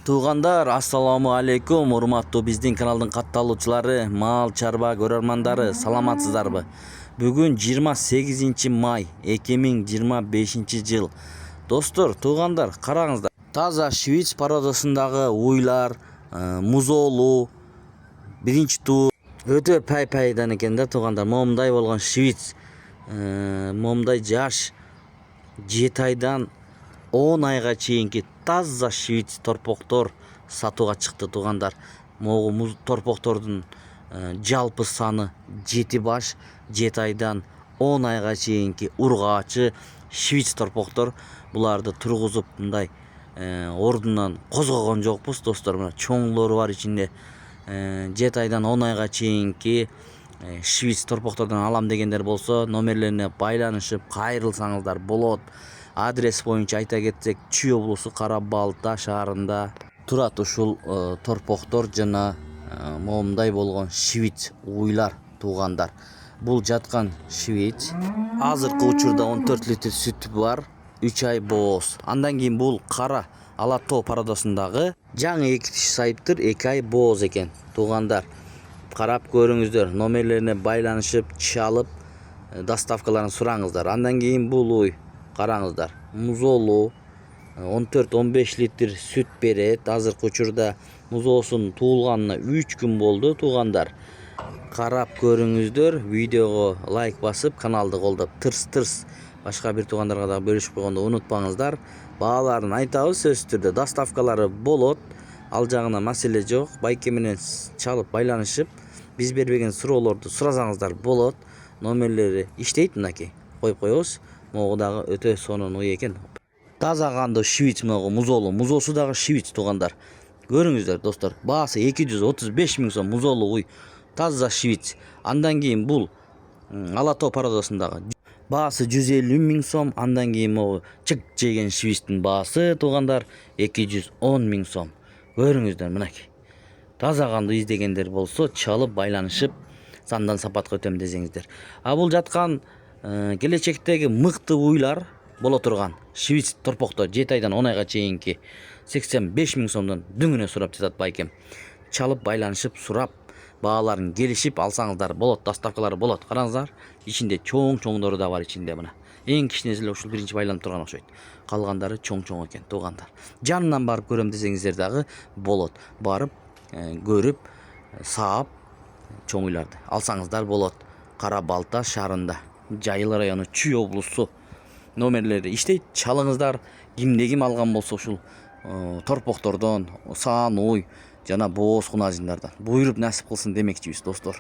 Туугандар, ассаламу алейкум, урматтуу биздин каналдын катталуучулары, мал чарба көрөрмандары, саламатсыздарбы? Бүгүн 28 май 2025 жыл. Достор, туугандар, караңыздар. Таза швиц породасындагы уйлар, музоолу, биринчи туу өтө пай-пайдан экен да, туугандар. Момундай болгон швиц, момундай жаш 7 айдан 10 айга чейинки таза швиц торпоктор сатууга чыкты, туугандар. Могу торпоктордун жалпы саны 7 баш, 7 айдан 10 айга чейинки ургаачы швиц торпоктор. Буларды тургузуп мындай ордунан козгогон жокпуз, достор. Мына чоңлору бар ичинде. 7 айдан 10 айга чейинки швиц торпоктордон алам дегендер болсо, номерлерине байланышып кайрылсаңыздар болот. Адрес боюнча айта кетсек, Чүй облусу Кара Балта шаарында турат ушул торпоктор жана момундай болгон швиц уйлар, туугандар. Бул жаткан швиц азыркы учурда 14 литр сүт бар, 3 ай бооз. Андан кийин бул кара ала тоо породасындагы жаңы 2 тиш сайыптыр, 2 ай бооз экен, туугандар. Карап көрүңүздөр, номерлерине байланышып, чалып, доставкаларын сураңыздар. Андан кийин бул уй, караңыздар, музоолу 14-15 литр сүт берет. Азыркы учурда музоосунун туулганына 3 күн болду, туугандар. Карап көрүңүздөр, видеого лайк басып, каналды колдоп, тырс башка бир туугандарга да бөлүшүп койгонду унутпаңыздар. Бааларын айтабыз, сөзсүз түрдө доставкалары болот. Ал жагына маселе жок. Байке менен чалып байланышып, биз бербеген суроолорду суразаңыздар болот. Номерлери иштейт, мынакей. Коюп коебуз. Могу дагы өтө сонун уй экен. Таза кандуу швиц, могу музоолу. Музоосу дагы швиц, туугандар. Көрүңүздөр, достор. Баасы 235 000 сом музоолу уй. Таза швиц. Андан кийин бул ала тоо породасындагы баасы 150 000 сом. Андан кийин могу чык жеген швицтин баасы, туугандар, 210 000 сом. Көрүңүздөр, мынакей. Таза кандуу издегендер болсо, чалып байланышып, сандан сапатка өтөм десеңиздер. А бул жаткан келечектеги мыкты уйлар боло турган швиц торпоктор 7 айдан 10 айга чейинки 85 000 сомдон дүңүнө сурап жатат байкем. Чалып байланышып, сурап, бааларын келишип алсаңыздар болот, доставкалары болот. Караңыздар, ичинде чоң-чоңдору да бар ичинде мына. Эң кичинеси эле ушул биринчи байланып турган окшойт. Калгандары чоң-чоң экен, туугандар. Жанынан барып көрөм десеңиздер дагы болот. Барып, көрүп, саап, чоң уйларды алсаңыздар болот. Кара Балта шаарында, Жайыл району, Чүй облусу. Номерлери иштейт, чалыңыздар. Кимде ким алган болсо ушул торпоктордон, саан уй жана бооз кунажиндардан буйруп насип кылсын демекчибиз, достор.